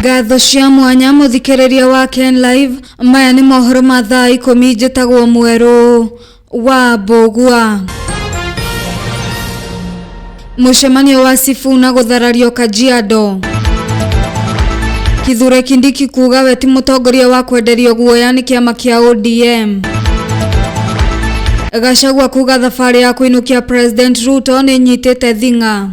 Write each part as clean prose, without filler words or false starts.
Ngatho cia mwanya muthikiriria wa Ken Live maya ni mohoro ma thaa 10 njitagwo Mweru wa Mbugua. Mucemanio wa Sifuna gutharario Kajiado. Kithure Kindiki kuga we ti mutongoria wa kwenderio guoya ni kiama kia ODM. Gachagua kuga thabari ya kuinukia President Ruto ni nyitete thinga.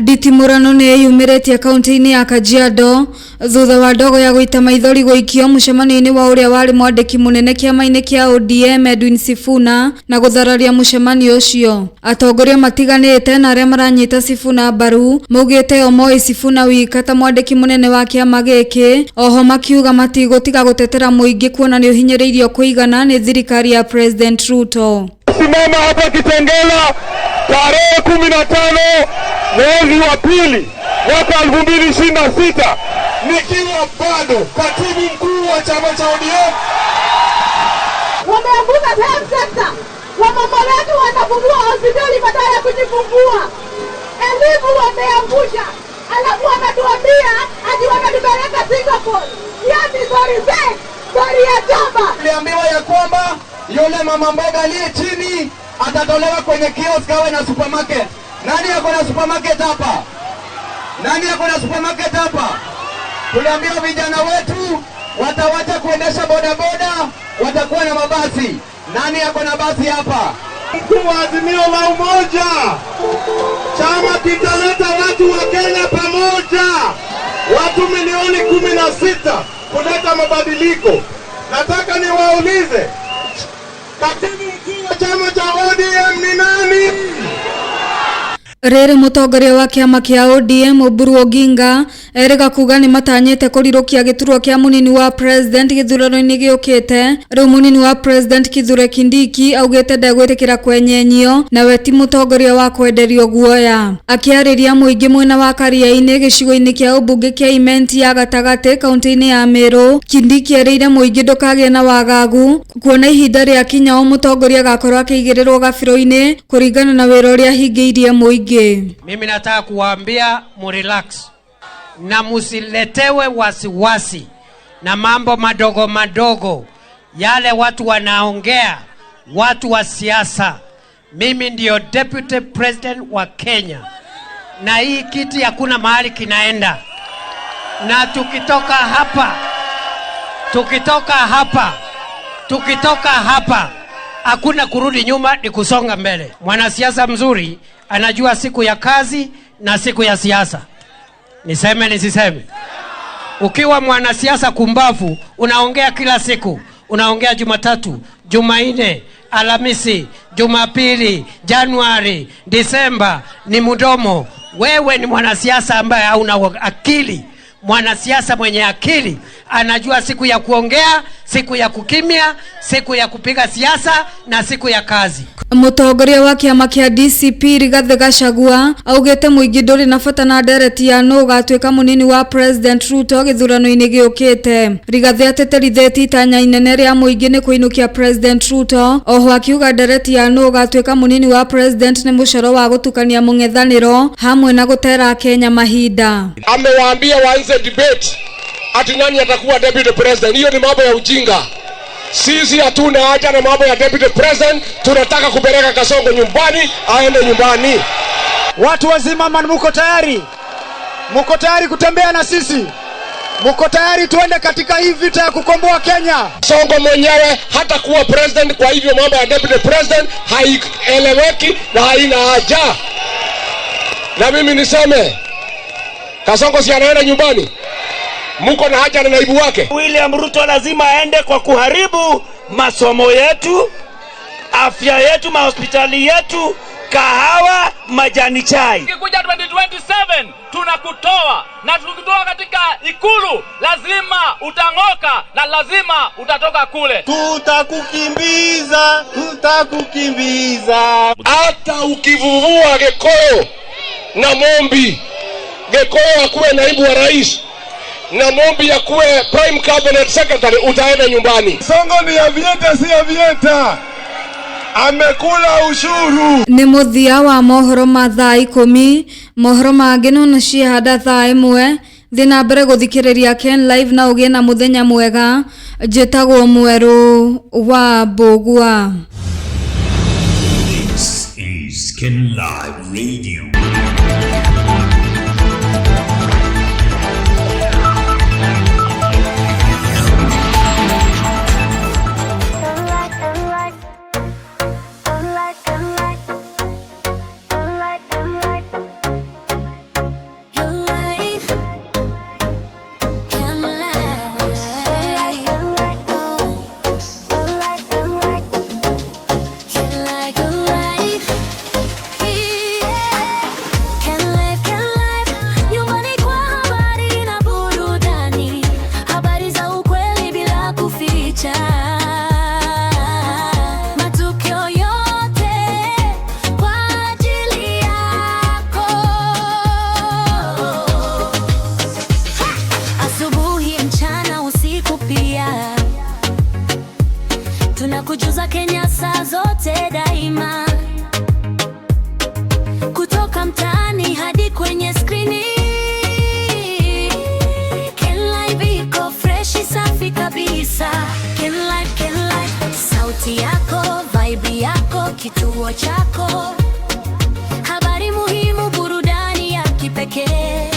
Nditimurano ni yumiretie kaunti-ini ya Kajiado thutha wa ndogo ya guita maithori guikio mucemanio-ini wa uria wari mwandiki munene kiama-ini kia ODM Edwin Sifuna na guthararia mucemanio ucio. Atongoria matiganite na aria maranyita Sifuna mbaru maugite o moi Sifuna wika ta mwandiki munene wa kiama giki, oho makiuga matigutiga gutetera muingi kuona ni uhinyiriirio kuigana ni thirikari ya President Ruto. Simama hapa Kitengela tarehe 15 mwezi wa pili mwaka 2026 nikiwa bado katibu mkuu wa chama cha ODM. Wameanguka health sector. Wamama wetu wanafungua hospitali badala ya kujifungua. Elimu wameangusha. Alafu wanatuambia ati wanatupeleka Singapore. Yani sorry ya chama. Niliambiwa ya kwamba yule mama mboga aliye chini atatolewa kwenye kiosk awe na supermarket. Nani yako na supermarket hapa? Nani yako na supermarket hapa? Tuliambiwa vijana wetu watawacha kuendesha bodaboda, watakuwa na mabasi. Nani yako na basi hapa? Mkuu wa Azimio la Umoja, chama kitaleta watu wa Kenya pamoja, watu milioni 16 kuleta mabadiliko. Nataka niwaulize, katibu mkuu wa chama cha ODM ni nani? Rere mutongoria wa kiama kia ODM Oburu Oginga erega kuga ni matanyete kurirukia giturwa kia munini wa president githurano-ini giukite. Riu munini wa president Kithure Kindiki augite ndegwitikira kwenyenyio na we ti mutongoria wa kwenderio guoya. Akiariria muingi mwena wa Karia-ini gicigo-ini kia ubunge kia Imenti ya gatagati kaunti-ini ya Meru, Kindiki erire muingi ndukagie na wagagu kuona ihinda ria kinya o mutongoria gakorwo akigirirwo gabiro-ini kuringana na wira uria hingiirie muingi. Mimi nataka kuwaambia murelax na musiletewe wasiwasi na mambo madogo madogo yale watu wanaongea, watu wa siasa. Mimi ndio deputy president wa Kenya na hii kiti hakuna mahali kinaenda, na tukitoka hapa hakuna kurudi nyuma, ni kusonga mbele. Mwanasiasa mzuri anajua siku ya kazi na siku ya siasa. Niseme nisiseme? Ukiwa mwanasiasa kumbavu unaongea kila siku, unaongea Jumatatu, Jumanne, Alhamisi, Jumapili, Januari, Disemba, ni mdomo. Wewe ni mwanasiasa ambaye hauna akili. Mwanasiasa mwenye akili anajua siku ya kuongea, siku ya kukimia, siku ya kupiga siasa na siku ya kazi. Mutongoria wa kiama kia DCP Rigathi Gachagua augite muingi nduri na bata na ndereti ya no gatwika munini wa President Ruto githurano-ini giukite. Rigathi ateteritheti itanya inene ria muingi ni kuinukia President Ruto, oho akiuga ndereti ya no gatwika munini wa President ni mucoro wa gutukania mung'ethaniro hamwe na gutera Kenya mahinda. Amewaambia waanze debate ati nani atakuwa deputy president. Hiyo ni mambo ya ujinga. Sisi hatuna haja na mambo ya deputy president. Tunataka kupeleka Kasongo nyumbani, aende nyumbani. Watu wazima, mko tayari? Mko tayari kutembea na sisi? Mko tayari tuende katika hii vita ya kukomboa Kenya? Kasongo mwenyewe hata kuwa president, kwa hivyo mambo ya deputy president haieleweki na haina haja. Na mimi niseme, Kasongo si anaenda nyumbani? Mko na haja na naibu wake? William Ruto lazima aende kwa kuharibu masomo yetu, afya yetu, mahospitali yetu, kahawa, majani chai. Ukikuja 2027 tunakutoa, na tukikutoa katika ikulu lazima utang'oka na lazima utatoka kule. Tutakukimbiza. Hata ukivuvua Gikuyu na Mombi, Gikuyu akuwe naibu wa rais na Mombi akuwe prime cabinet secretary, utaenda nyumbani. Songo ni ya vieta, si ya vieta. amekula ushuru. Ni muthia wa mohoro ma thaa 10, mohoro mangĩ no ciahada thaa 1. Thina mbere guthikiriria Ken Live na ugie na muthenya mwega. Njĩtagwo Mweru wa Mbũgua. This is Ken Live Radio. Tunakujuza Kenya saa zote daima, kutoka mtaani hadi kwenye skrini. Ken Live iko freshi safi kabisa. Ken Live, Ken Live, sauti yako, vibe yako, kituo chako, habari muhimu, burudani ya kipekee.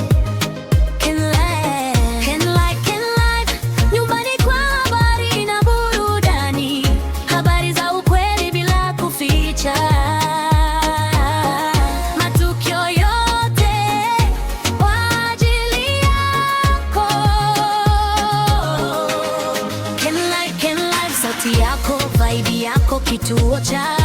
Kituo cha